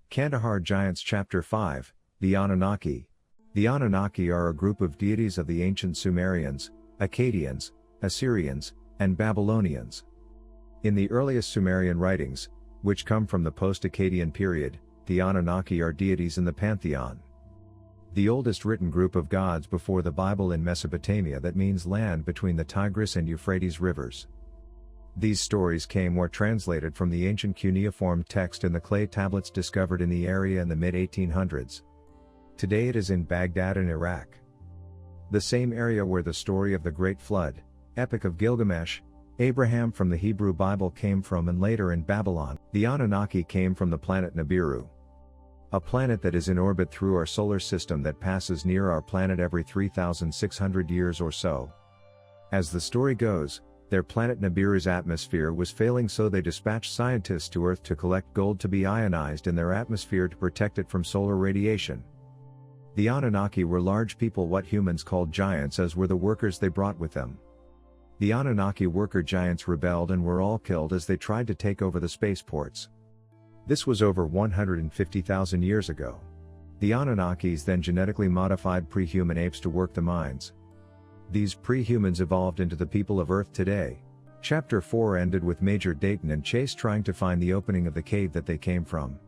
Kandahar Giants Chapter 5, The Anunnaki. The Anunnaki are a group of deities of the ancient Sumerians, Akkadians, Assyrians, and Babylonians. In the earliest Sumerian writings, which come from the post-Akkadian period, the Anunnaki are deities in the pantheon. The oldest written group of gods before the Bible in Mesopotamia that means land between the Tigris and Euphrates rivers. These stories came or translated from the ancient cuneiform text in the clay tablets discovered in the area in the mid-1800s. Today it is in Baghdad in Iraq. The same area where the story of the Great Flood, Epic of Gilgamesh, Abraham from the Hebrew Bible came from, and later in Babylon, the Anunnaki came from the planet Nibiru. A planet that is in orbit through our solar system that passes near our planet every 3,600 years or so. As the story goes, their planet Nibiru's atmosphere was failing, so they dispatched scientists to Earth to collect gold to be ionized in their atmosphere to protect it from solar radiation. The Anunnaki were large people, what humans called giants, as were the workers they brought with them. The Anunnaki worker giants rebelled and were all killed as they tried to take over the spaceports. This was over 150,000 years ago. The Anunnakis then genetically modified pre-human apes to work the mines. These pre-humans evolved into the people of Earth today. Chapter 4 ended with Major Dayton and Chase trying to find the opening of the cave that they came from.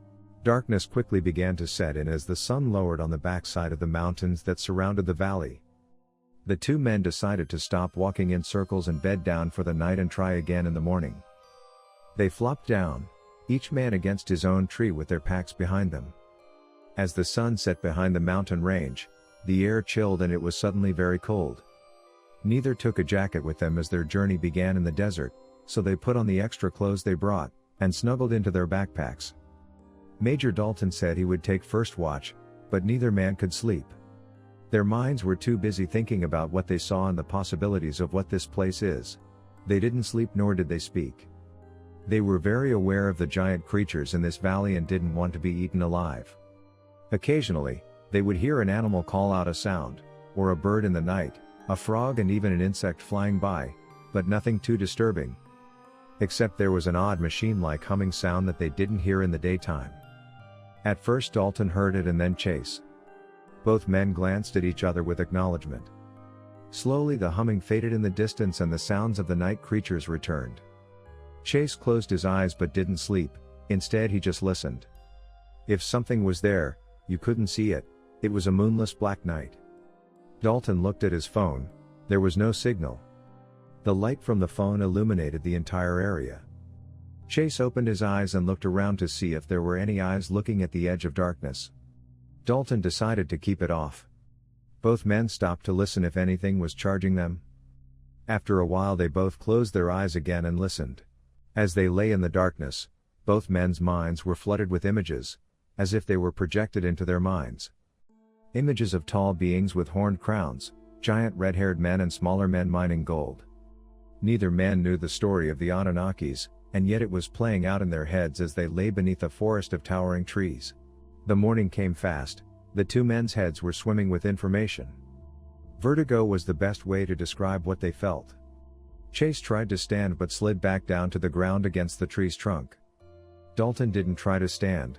Darkness quickly began to set in as the sun lowered on the backside of the mountains that surrounded the valley. The two men decided to stop walking in circles and bed down for the night and try again in the morning. They flopped down, each man against his own tree with their packs behind them. As the sun set behind the mountain range, the air chilled and it was suddenly very cold. Neither took a jacket with them as their journey began in the desert, so they put on the extra clothes they brought, and snuggled into their backpacks. Major Dalton said he would take first watch, but neither man could sleep. Their minds were too busy thinking about what they saw and the possibilities of what this place is. They didn't sleep nor did they speak. They were very aware of the giant creatures in this valley and didn't want to be eaten alive. Occasionally, they would hear an animal call out a sound, or a bird in the night, a frog and even an insect flying by, but nothing too disturbing. Except there was an odd machine-like humming sound that they didn't hear in the daytime. At first Dalton heard it and then Chase. Both men glanced at each other with acknowledgement. Slowly the humming faded in the distance and the sounds of the night creatures returned. Chase closed his eyes but didn't sleep, instead he just listened. If something was there, you couldn't see it, it was a moonless black night. Dalton looked at his phone, there was no signal. The light from the phone illuminated the entire area. Chase opened his eyes and looked around to see if there were any eyes looking at the edge of darkness. Dalton decided to keep it off. Both men stopped to listen if anything was charging them. After a while they both closed their eyes again and listened. As they lay in the darkness, both men's minds were flooded with images, as if they were projected into their minds. Images of tall beings with horned crowns, giant red-haired men and smaller men mining gold. Neither man knew the story of the Anunnakis, and yet it was playing out in their heads as they lay beneath a forest of towering trees. The morning came fast, the two men's heads were swimming with information. Vertigo was the best way to describe what they felt. Chase tried to stand but slid back down to the ground against the tree's trunk. Dalton didn't try to stand.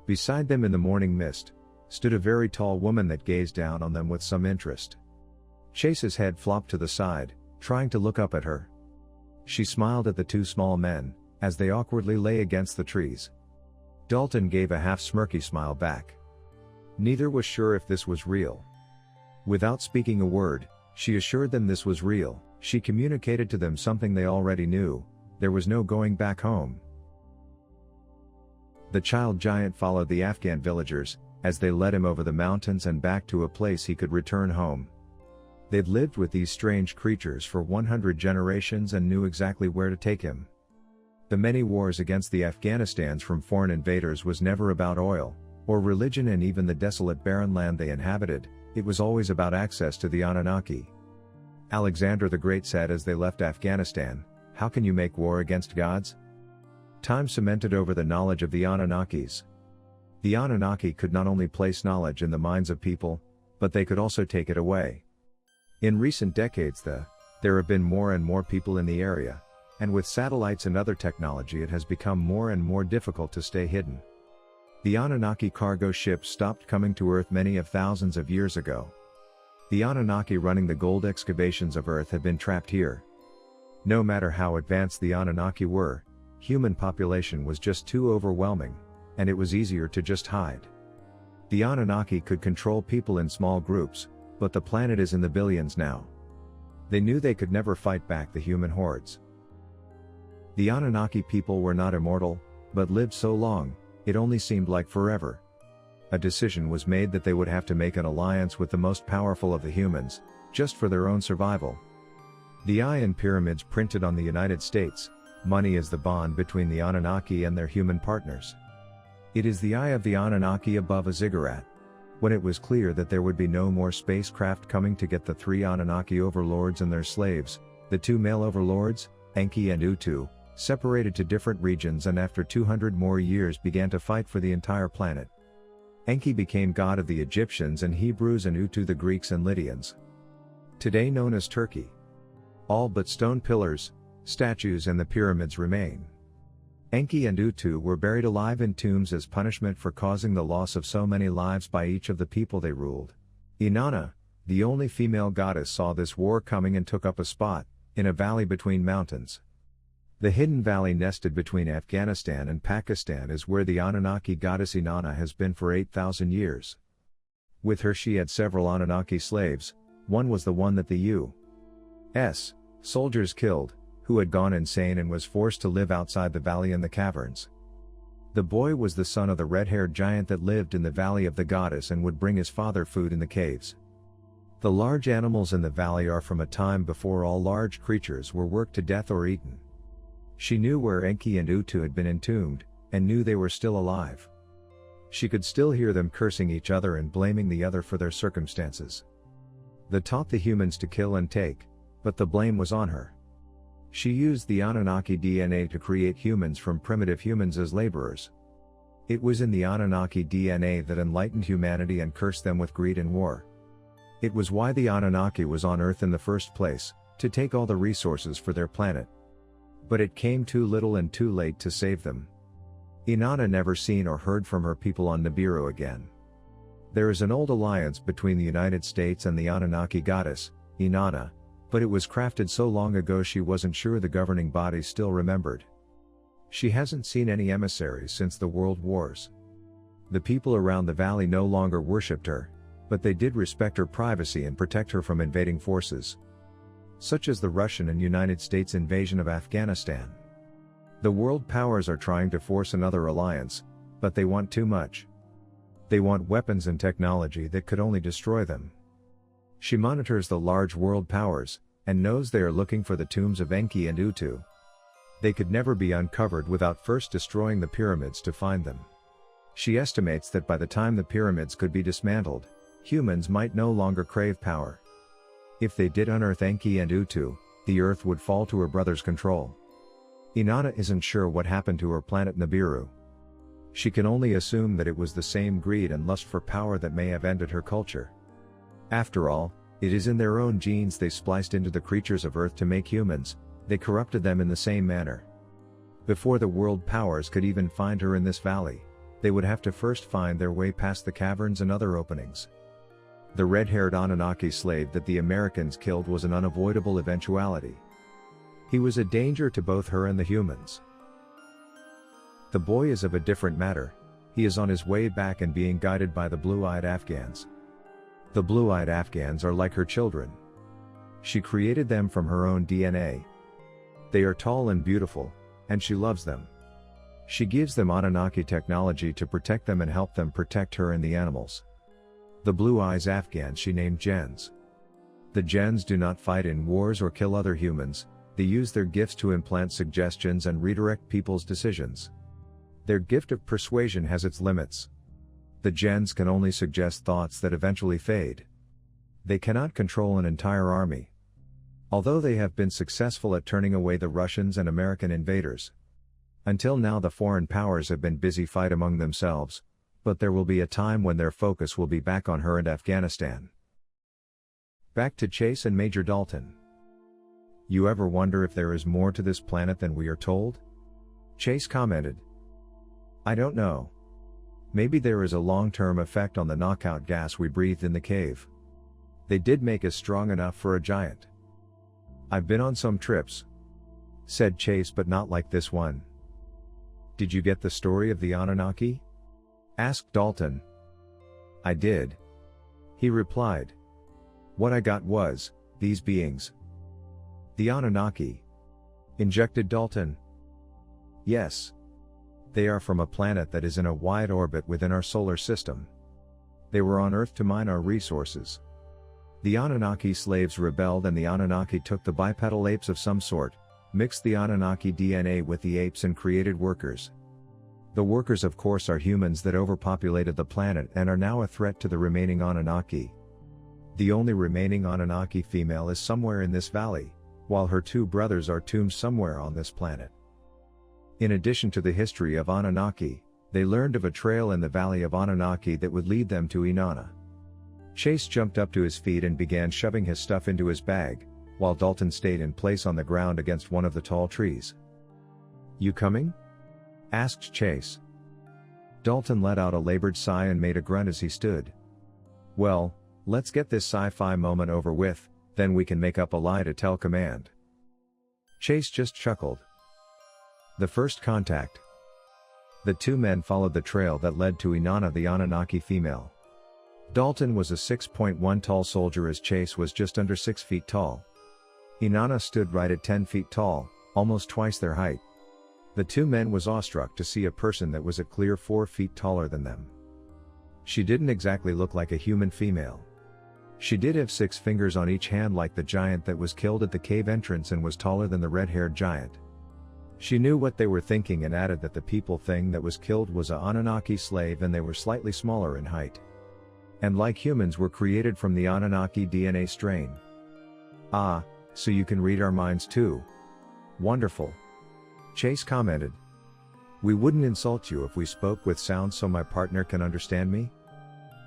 Beside them in the morning mist, stood a very tall woman that gazed down on them with some interest. Chase's head flopped to the side, trying to look up at her. She smiled at the two small men, as they awkwardly lay against the trees. Dalton gave a half-smirky smile back. Neither was sure if this was real. Without speaking a word, she assured them this was real. She communicated to them something they already knew: there was no going back home. The child giant followed the Afghan villagers, as they led him over the mountains and back to a place he could return home. They'd lived with these strange creatures for 100 generations and knew exactly where to take him. The many wars against the Afghanistans from foreign invaders was never about oil, or religion, and even the desolate barren land they inhabited, it was always about access to the Anunnaki. Alexander the Great said as they left Afghanistan, "How can you make war against gods?" Time cemented over the knowledge of the Anunnakis. The Anunnaki could not only place knowledge in the minds of people, but they could also take it away. In recent decades there have been more and more people in the area, and with satellites and other technology it has become more and more difficult to stay hidden. The Anunnaki cargo ships stopped coming to Earth many of thousands of years ago. The Anunnaki running the gold excavations of Earth had been trapped here. No matter how advanced the Anunnaki were, human population was just too overwhelming, and it was easier to just hide. The Anunnaki could control people in small groups, but the planet is in the billions now. They knew they could never fight back the human hordes. The Anunnaki people were not immortal, but lived so long, it only seemed like forever. A decision was made that they would have to make an alliance with the most powerful of the humans, just for their own survival. The eye in pyramids printed on the United States, money is the bond between the Anunnaki and their human partners. It is the eye of the Anunnaki above a ziggurat. When it was clear that there would be no more spacecraft coming to get the three Anunnaki overlords and their slaves, the two male overlords, Enki and Utu, separated to different regions and after 200 more years began to fight for the entire planet. Enki became god of the Egyptians and Hebrews and Utu the Greeks and Lydians. Today known as Turkey. All but stone pillars, statues and the pyramids remain. Enki and Utu were buried alive in tombs as punishment for causing the loss of so many lives by each of the people they ruled. Inanna, the only female goddess, saw this war coming and took up a spot, in a valley between mountains. The hidden valley nested between Afghanistan and Pakistan is where the Anunnaki goddess Inanna has been for 8,000 years. With her she had several Anunnaki slaves, one was the one that the U.S. soldiers killed, who had gone insane and was forced to live outside the valley in the caverns. The boy was the son of the red-haired giant that lived in the valley of the goddess and would bring his father food in the caves. The large animals in the valley are from a time before all large creatures were worked to death or eaten. She knew where Enki and Utu had been entombed, and knew they were still alive. She could still hear them cursing each other and blaming the other for their circumstances. They taught the humans to kill and take, but the blame was on her. She used the Anunnaki DNA to create humans from primitive humans as laborers. It was in the Anunnaki DNA that enlightened humanity and cursed them with greed and war. It was why the Anunnaki was on Earth in the first place, to take all the resources for their planet. But it came too little and too late to save them. Inanna never seen or heard from her people on Nibiru again. There is an old alliance between the United States and the Anunnaki goddess, Inanna, but it was crafted so long ago she wasn't sure the governing bodies still remembered. She hasn't seen any emissaries since the World Wars. The people around the valley no longer worshipped her, but they did respect her privacy and protect her from invading forces, such as the Russian and United States invasion of Afghanistan. The world powers are trying to force another alliance, but they want too much. They want weapons and technology that could only destroy them. She monitors the large world powers, and knows they are looking for the tombs of Enki and Utu. They could never be uncovered without first destroying the pyramids to find them. She estimates that by the time the pyramids could be dismantled, humans might no longer crave power. If they did unearth Enki and Utu, the Earth would fall to her brother's control. Inanna isn't sure what happened to her planet Nibiru. She can only assume that it was the same greed and lust for power that may have ended her culture. After all, it is in their own genes they spliced into the creatures of Earth to make humans, they corrupted them in the same manner. Before the world powers could even find her in this valley, they would have to first find their way past the caverns and other openings. The red-haired Anunnaki slave that the Americans killed was an unavoidable eventuality. He was a danger to both her and the humans. The boy is of a different matter. He is on his way back and being guided by the blue-eyed Afghans. The blue-eyed Afghans are like her children. She created them from her own DNA. They are tall and beautiful, and she loves them. She gives them Anunnaki technology to protect them and help them protect her and the animals. The Blue Eyes Afghans she named Gens. The Gens do not fight in wars or kill other humans, they use their gifts to implant suggestions and redirect people's decisions. Their gift of persuasion has its limits. The Gens can only suggest thoughts that eventually fade. They cannot control an entire army. Although they have been successful at turning away the Russians and American invaders. Until now the foreign powers have been busy fight among themselves, but there will be a time when their focus will be back on her and Afghanistan. Back to Chase and Major Dalton. You ever wonder if there is more to this planet than we are told? Chase commented. I don't know. Maybe there is a long-term effect on the knockout gas we breathed in the cave. They did make us strong enough for a giant. I've been on some trips, said Chase, but not like this one. Did you get the story of the Anunnaki? Asked Dalton. I did, he replied. What I got was, these beings. The Anunnaki, injected Dalton. Yes. They are from a planet that is in a wide orbit within our solar system. They were on Earth to mine our resources. The Anunnaki slaves rebelled and the Anunnaki took the bipedal apes of some sort, mixed the Anunnaki DNA with the apes and created workers. The workers of course are humans that overpopulated the planet and are now a threat to the remaining Anunnaki. The only remaining Anunnaki female is somewhere in this valley, while her two brothers are tombed somewhere on this planet. In addition to the history of Anunnaki, they learned of a trail in the valley of Anunnaki that would lead them to Inanna. Chase jumped up to his feet and began shoving his stuff into his bag, while Dalton stayed in place on the ground against one of the tall trees. You coming? Asked Chase. Dalton let out a labored sigh and made a grunt as he stood. Well, let's get this sci-fi moment over with, then we can make up a lie to tell command. Chase just chuckled. The first contact. The two men followed the trail that led to Inanna, the Anunnaki female. Dalton was a 6'1" tall soldier as Chase was just under 6 feet tall. Inanna stood right at 10 feet tall, almost twice their height. The two men was awestruck to see a person that was a clear 4 feet taller than them. She didn't exactly look like a human female. She did have 6 fingers on each hand like the giant that was killed at the cave entrance and was taller than the red-haired giant. She knew what they were thinking and added that the people thing that was killed was a Anunnaki slave and they were slightly smaller in height. And like humans were created from the Anunnaki DNA strain. Ah, so you can read our minds too. Wonderful. Chase commented. We wouldn't insult you if we spoke with sound so my partner can understand me?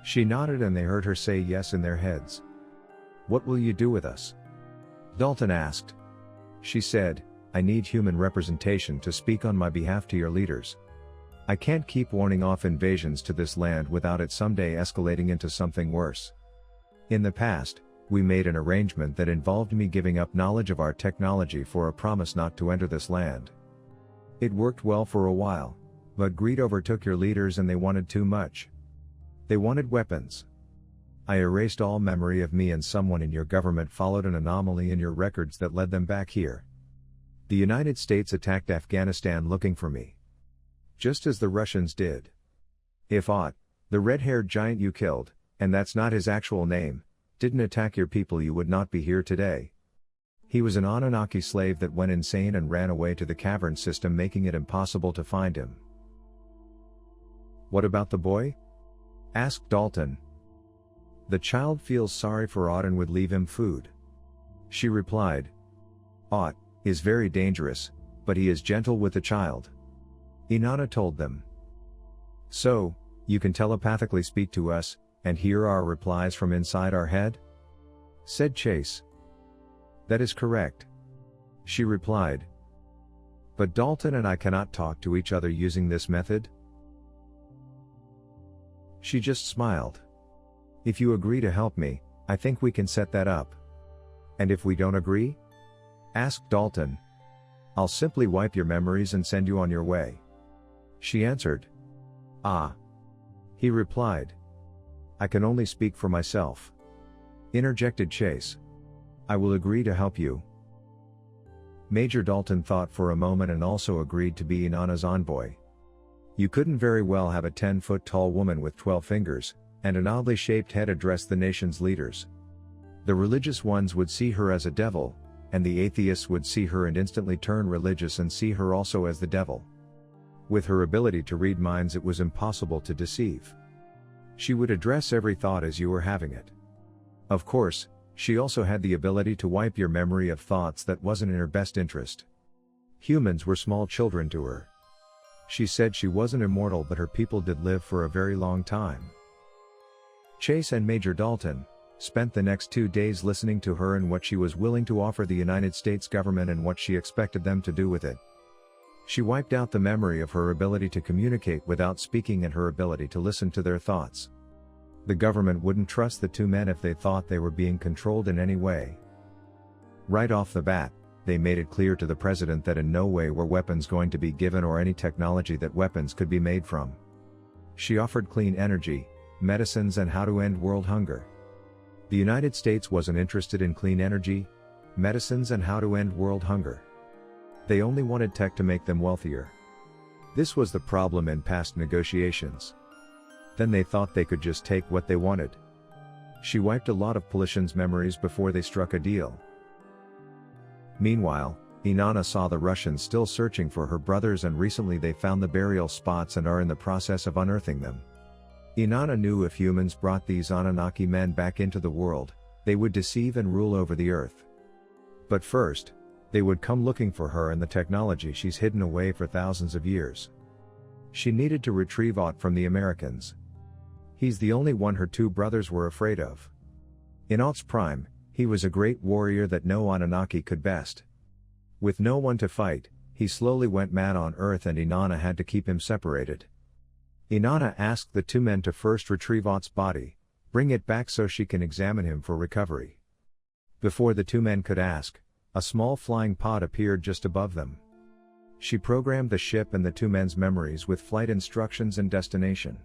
She nodded and they heard her say yes in their heads. What will you do with us? Dalton asked. She said, I need human representation to speak on my behalf to your leaders. I can't keep warning off invasions to this land without it someday escalating into something worse. In the past, we made an arrangement that involved me giving up knowledge of our technology for a promise not to enter this land. It worked well for a while, but greed overtook your leaders and they wanted too much. They wanted weapons. I erased all memory of me and someone in your government followed an anomaly in your records that led them back here. The United States attacked Afghanistan looking for me. Just as the Russians did. If Ott, the red-haired giant you killed, and that's not his actual name, didn't attack your people you would not be here today. He was an Anunnaki slave that went insane and ran away to the cavern system making it impossible to find him. What about the boy? Asked Dalton. The child feels sorry for Ott and would leave him food. She replied. Ott is very dangerous, but he is gentle with the child. Inanna told them. So, you can telepathically speak to us, and hear our replies from inside our head? Said Chase. That is correct. She replied. But Dalton and I cannot talk to each other using this method? She just smiled. If you agree to help me, I think we can set that up. And if we don't agree? Asked Dalton. I'll simply wipe your memories and send you on your way. She answered. Ah. He replied. I can only speak for myself. Interjected Chase. I will agree to help you. Major Dalton thought for a moment and also agreed to be Inanna's envoy. You couldn't very well have a 10-foot tall woman with 12 fingers, and an oddly shaped head address the nation's leaders. The religious ones would see her as a devil, and the atheists would see her and instantly turn religious and see her also as the devil. With her ability to read minds it was impossible to deceive. She would address every thought as you were having it. Of course, she also had the ability to wipe your memory of thoughts that wasn't in her best interest. Humans were small children to her. She said she wasn't immortal but her people did live for a very long time. Chase and Major Dalton spent the next 2 days listening to her and what she was willing to offer the United States government and what she expected them to do with it. She wiped out the memory of her ability to communicate without speaking and her ability to listen to their thoughts. The government wouldn't trust the two men if they thought they were being controlled in any way. Right off the bat, they made it clear to the president that in no way were weapons going to be given or any technology that weapons could be made from. She offered clean energy, medicines and how to end world hunger. The United States wasn't interested in clean energy, medicines and how to end world hunger. They only wanted tech to make them wealthier. This was the problem in past negotiations. Then they thought they could just take what they wanted. She wiped a lot of politicians' memories before they struck a deal. Meanwhile, Inanna saw the Russians still searching for her brothers and recently they found the burial spots and are in the process of unearthing them. Inanna knew if humans brought these Anunnaki men back into the world, they would deceive and rule over the earth. But first, they would come looking for her and the technology she's hidden away for thousands of years. She needed to retrieve Ott from the Americans. He's the only one her two brothers were afraid of. In Ott's prime, he was a great warrior that no Anunnaki could best. With no one to fight, he slowly went mad on Earth and Inanna had to keep him separated. Inanna asked the two men to first retrieve Ott's body, bring it back so she can examine him for recovery. Before the two men could ask, a small flying pod appeared just above them. She programmed the ship and the two men's memories with flight instructions and destination.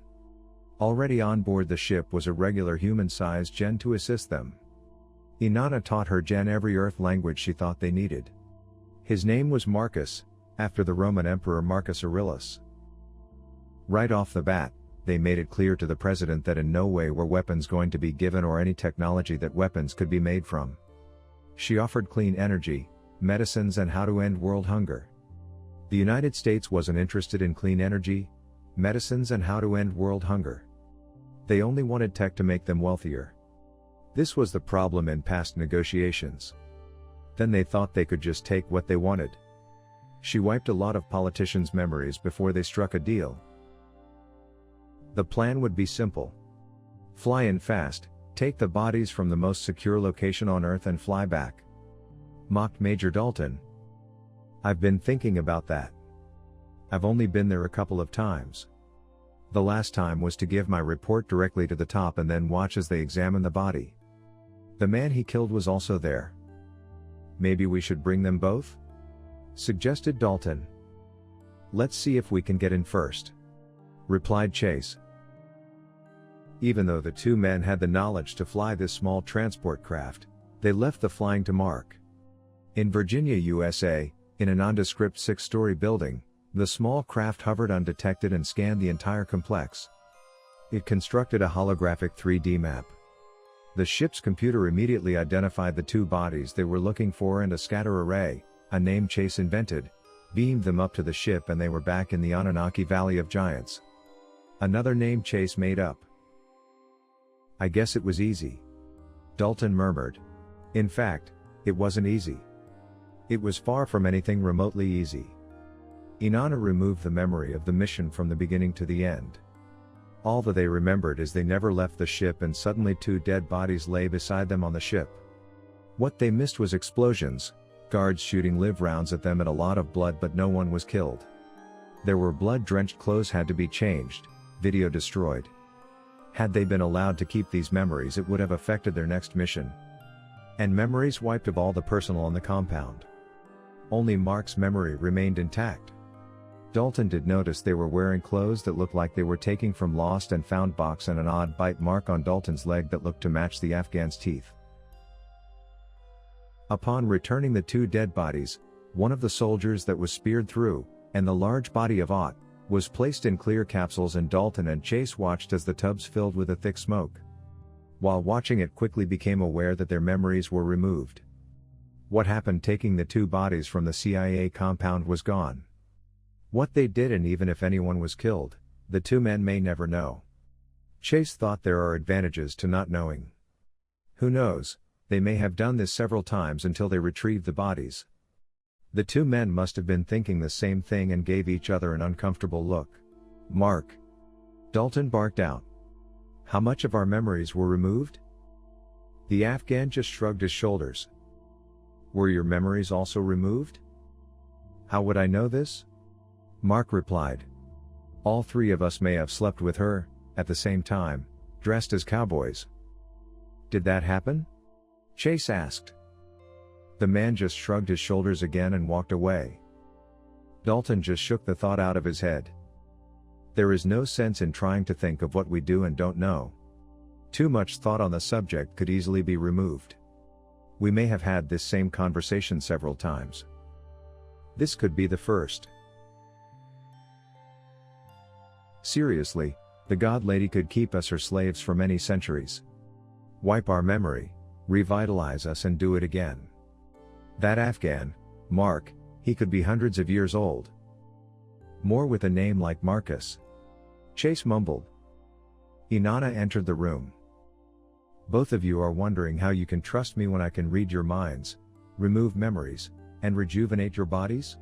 Already on board the ship was a regular human-sized Gen to assist them. Inanna taught her Gen every Earth language she thought they needed. His name was Marcus, after the Roman Emperor Marcus Aurelius. Right off the bat, they made it clear to the president that in no way were weapons going to be given or any technology that weapons could be made from. She offered clean energy, medicines and how to end world hunger. The United States wasn't interested in clean energy, medicines and how to end world hunger. They only wanted tech to make them wealthier. This was the problem in past negotiations. Then they thought they could just take what they wanted. She wiped a lot of politicians' memories before they struck a deal. The plan would be simple. Fly in fast, take the bodies from the most secure location on Earth and fly back. Mocked Major Dalton. I've been thinking about that. I've only been there a couple of times. The last time was to give my report directly to the top and then watch as they examine the body. The man he killed was also there. Maybe we should bring them both? Suggested Dalton. Let's see if we can get in first, replied Chase. Even though the two men had the knowledge to fly this small transport craft, they left the flying to Mark. In Virginia, USA, in a nondescript 6-story building, the small craft hovered undetected and scanned the entire complex. It constructed a holographic 3D map. The ship's computer immediately identified the two bodies they were looking for and a scatter array, a name Chase invented, beamed them up to the ship and they were back in the Anunnaki Valley of Giants. Another name Chase made up. I guess it was easy, Dalton murmured. In fact, it wasn't easy. It was far from anything remotely easy. Inanna removed the memory of the mission from the beginning to the end. All that they remembered is they never left the ship and suddenly two dead bodies lay beside them on the ship. What they missed was explosions, guards shooting live rounds at them and a lot of blood, but no one was killed. There were blood-drenched clothes had to be changed, video destroyed. Had they been allowed to keep these memories, it would have affected their next mission. And memories wiped of all the personnel on the compound. Only Mark's memory remained intact. Dalton did notice they were wearing clothes that looked like they were taken from Lost and Found box and an odd bite mark on Dalton's leg that looked to match the Afghan's teeth. Upon returning the two dead bodies, one of the soldiers that was speared through, and the large body of Ott, was placed in clear capsules and Dalton and Chase watched as the tubs filled with a thick smoke. While watching it quickly became aware that their memories were removed. What happened taking the two bodies from the CIA compound was gone. What they did and even if anyone was killed, the two men may never know. Chase thought there are advantages to not knowing. Who knows, they may have done this several times until they retrieved the bodies. The two men must have been thinking the same thing and gave each other an uncomfortable look. Mark. Dalton barked out. How much of our memories were removed? The Afghan just shrugged his shoulders. Were your memories also removed? How would I know this? Mark replied. All three of us may have slept with her, at the same time, dressed as cowboys. Did that happen? Chase asked. The man just shrugged his shoulders again and walked away. Dalton just shook the thought out of his head. There is no sense in trying to think of what we do and don't know. Too much thought on the subject could easily be removed. We may have had this same conversation several times. This could be the first. Seriously, the God Lady could keep us her slaves for many centuries. Wipe our memory, revitalize us and do it again. That Afghan, Mark, he could be hundreds of years old. More with a name like Marcus. Chase mumbled. Inanna entered the room. Both of you are wondering how you can trust me when I can read your minds, remove memories, and rejuvenate your bodies?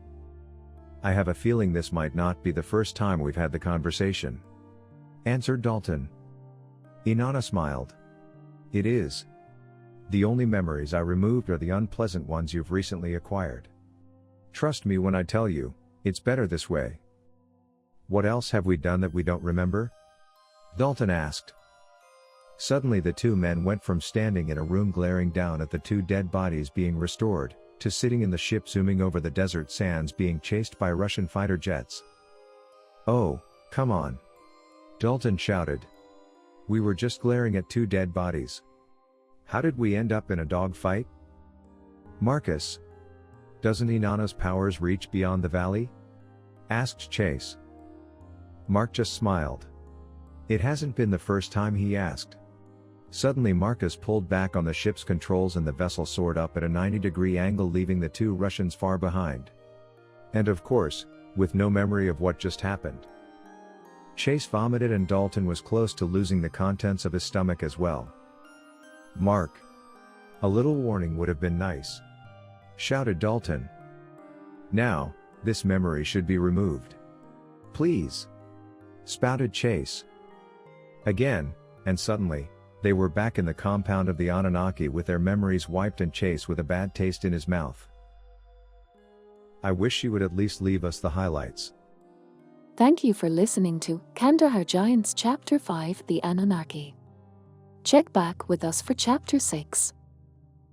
I have a feeling this might not be the first time we've had the conversation. Answered Dalton. Inanna smiled. It is. The only memories I removed are the unpleasant ones you've recently acquired. Trust me when I tell you, it's better this way. What else have we done that we don't remember? Dalton asked. Suddenly the two men went from standing in a room glaring down at the two dead bodies being restored, to sitting in the ship zooming over the desert sands being chased by Russian fighter jets. Oh, come on! Dalton shouted. We were just glaring at two dead bodies. How did we end up in a dogfight? Marcus. Doesn't Inanna's powers reach beyond the valley? Asked Chase. Mark just smiled. It hasn't been the first time he asked. Suddenly Marcus pulled back on the ship's controls and the vessel soared up at a 90-degree angle, leaving the two Russians far behind. And of course, with no memory of what just happened. Chase vomited and Dalton was close to losing the contents of his stomach as well. Mark. A little warning would have been nice. Shouted Dalton. Now, this memory should be removed. Please. Spouted Chase. Again, and suddenly, they were back in the compound of the Anunnaki with their memories wiped and Chase with a bad taste in his mouth. I wish she would at least leave us the highlights. Thank you for listening to Kandahar Giants Chapter 5, The Anunnaki. Check back with us for Chapter 6.